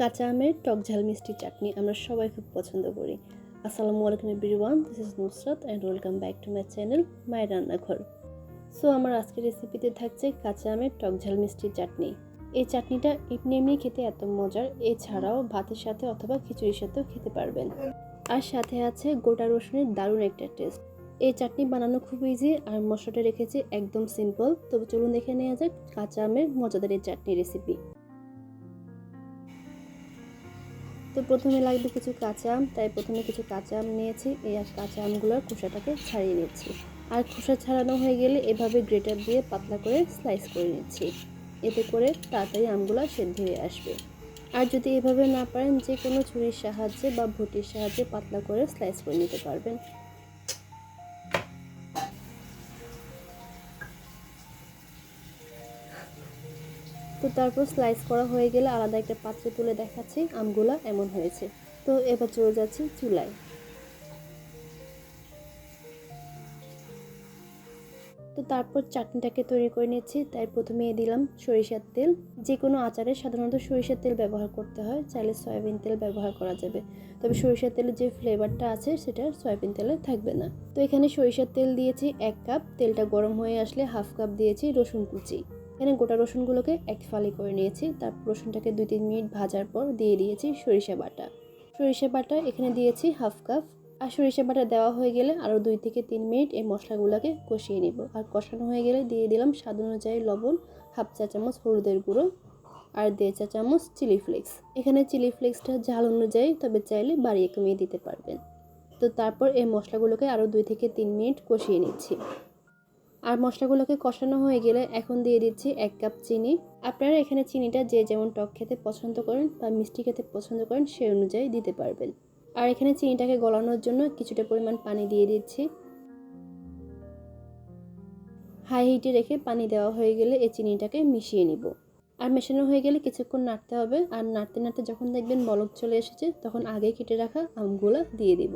কাঁচা আমের টক ঝাল মিষ্টি চাটনি আমরা সবাই খুব পছন্দ করি। আসসালামু আলাইকুম everyone, this is Nusrat and welcome back to my channel মায়ের রান্নাঘর। সো আমার আজকের রেসিপিতে থাকছে কাঁচা আমের টক ঝাল মিষ্টি চাটনি। এই চাটনিটা এমনি এমনি খেতে এত মজার, এছাড়াও ভাতের সাথে অথবা খিচুড়ির সাথেও খেতে পারবেন। আর সাথে আছে গোটা রসুনের দারুণ একটা টেস্ট। এই চাটনি বানানো খুব ইজি, আর মশলাটা রেখেছি একদম সিম্পল। তবে চলুন দেখে নেওয়া যাক কাঁচা আমের মজাদার এই চাটনি রেসিপি। তো প্রথমে লাগবে কিছু কাঁচা আম, তাই প্রথমে কিছু কাঁচা আম নিয়েছি। এই কাঁচা আমগুলোর খোসাটাকে ছাড়িয়ে নিচ্ছি। আর খোসা ছাড়ানো হয়ে গেলে এভাবে গ্রেটার দিয়ে পাতলা করে স্লাইস করে নিচ্ছি। এতে করে তাড়াতাড়ি আমগুলো সেদ্ধ হয়ে আসবে। আর যদি এভাবে না পারেন, যে কোনো ছুরির সাহায্যে বা বটির সাহায্যে পাতলা করে স্লাইস করে নিতে পারবেন। তো তারপর স্লাইস করা হয়ে গেলে আলাদা একটা পাত্রে তুলে দেখাচ্ছি আমগুলো এমন হয়েছে। তো এবার চলে যাচ্ছি চুলায়। তো তারপর চাটনিটাকে তৈরি করে নিচ্ছি। তাই প্রথমে দিলাম সরিষার তেল। যে কোনো আচারে সাধারণত সরিষার তেল ব্যবহার করতে হয়, চাইলে সয়াবিন তেল ব্যবহার করা যাবে। তবে সরিষার তেলের যে ফ্লেভারটা আছে সেটা সয়াবিন তেলে থাকবে না। তো এখানে সরিষার তেল দিয়েছি 1 কাপ। তেলটা গরম হয়ে আসলে হাফ কাপ দিয়েছি রসুন কুচি। এখানে গোটা রসুনগুলোকে এক ফালি করে নিয়েছি। তারপর রসুনটাকে 2-3 মিনিট ভাজার পর দিয়ে দিয়েছি সরিষা বাটা। সরিষা বাটা এখানে দিয়েছি হাফ কাপ। আর সরিষা বাটা দেওয়া হয়ে গেলে আরও 2-3 মিনিট এই মশলাগুলোকে কষিয়ে নিব। আর কষানো হয়ে গেলে দিয়ে দিলাম স্বাদ অনুযায়ী লবণ, হাফ চা চামচ হলুদের গুঁড়ো, আর 1.5 চা চামচ চিলি ফ্লেক্স। এখানে চিলি ফ্লেক্সটা ঝাল অনুযায়ী, তবে চাইলে বাড়িয়ে কমিয়ে দিতে পারবেন। তো তারপর এই মশলাগুলোকে আরও 2-3 মিনিট কষিয়ে নিচ্ছি। আর মশলাগুলোকে কষানো হয়ে গেলে এখন দিয়ে দিচ্ছি 1 কাপ চিনি। আপনারা এখানে চিনিটা যে যেমন টক খেতে পছন্দ করেন বা মিষ্টি খেতে পছন্দ করেন সে অনুযায়ী দিতে পারবেন। আর এখানে চিনিটাকে গলানোর জন্য কিছুটা পরিমাণ পানি দিয়ে দিচ্ছি। হাই হিটে রেখে পানি দেওয়া হয়ে গেলে এই চিনিটাকে মিশিয়ে নিব। আর মেশানো হয়ে গেলে কিছুক্ষণ নাড়তে হবে। আর নাড়তে নাড়তে যখন দেখবেন বলক চলে এসেছে, তখন আগে কেটে রাখা আমগুলো দিয়ে দিব।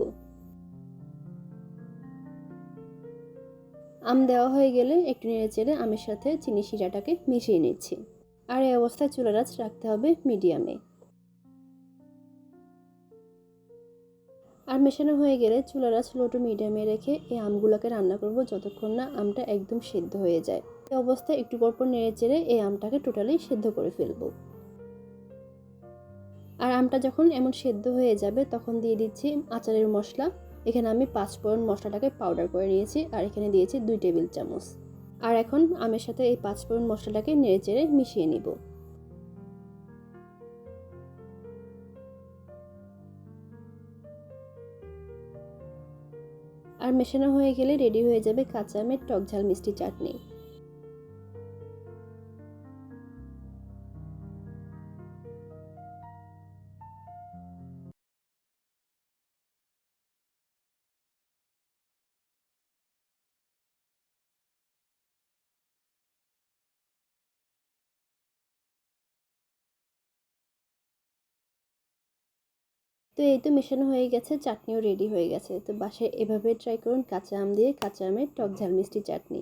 আম দেওয়া হয়ে গেলে একটু নেড়ে চেড়ে আমের সাথে চিনি শিরাটাকে মিশিয়ে নিচ্ছি। আর এই অবস্থায় চুলার আঁচ রাখতে হবে মিডিয়ামে। আর মেশানো হয়ে গেলে চুলার আঁচ লো টু মিডিয়ামে রেখে এই আমগুলোকে রান্না করব যতক্ষণ না আমটা একদম সেদ্ধ হয়ে যায়। এই অবস্থায় একটু পরপর নেড়ে চেড়ে এই আমটাকে টোটালি সেদ্ধ করে ফেলবো। আর আমটা যখন এমন সেদ্ধ হয়ে যাবে তখন দিয়ে দিচ্ছি আচারের মশলা। এখানে আমি 5 ফোড়ন মশলাটাকে পাউডার করে নিয়েছি, আর এখানে দিয়েছি 2 টেবিল চামচ। আর এখন আমের সাথে এই 5 ফোড়ন মশলাটাকে নেড়ে চেড়ে মিশিয়ে নিব। আর মেশানো হয়ে গেলে রেডি হয়ে যাবে কাঁচা আমের টক ঝাল মিষ্টি চাটনি। তো এই তো মেশানো হয়ে গেছে, চাটনিও রেডি হয়ে গেছে। তো বাসায় এভাবে ট্রাই করুন কাঁচা আম দিয়ে কাঁচা আমের টক ঝাল মিষ্টি চাটনি।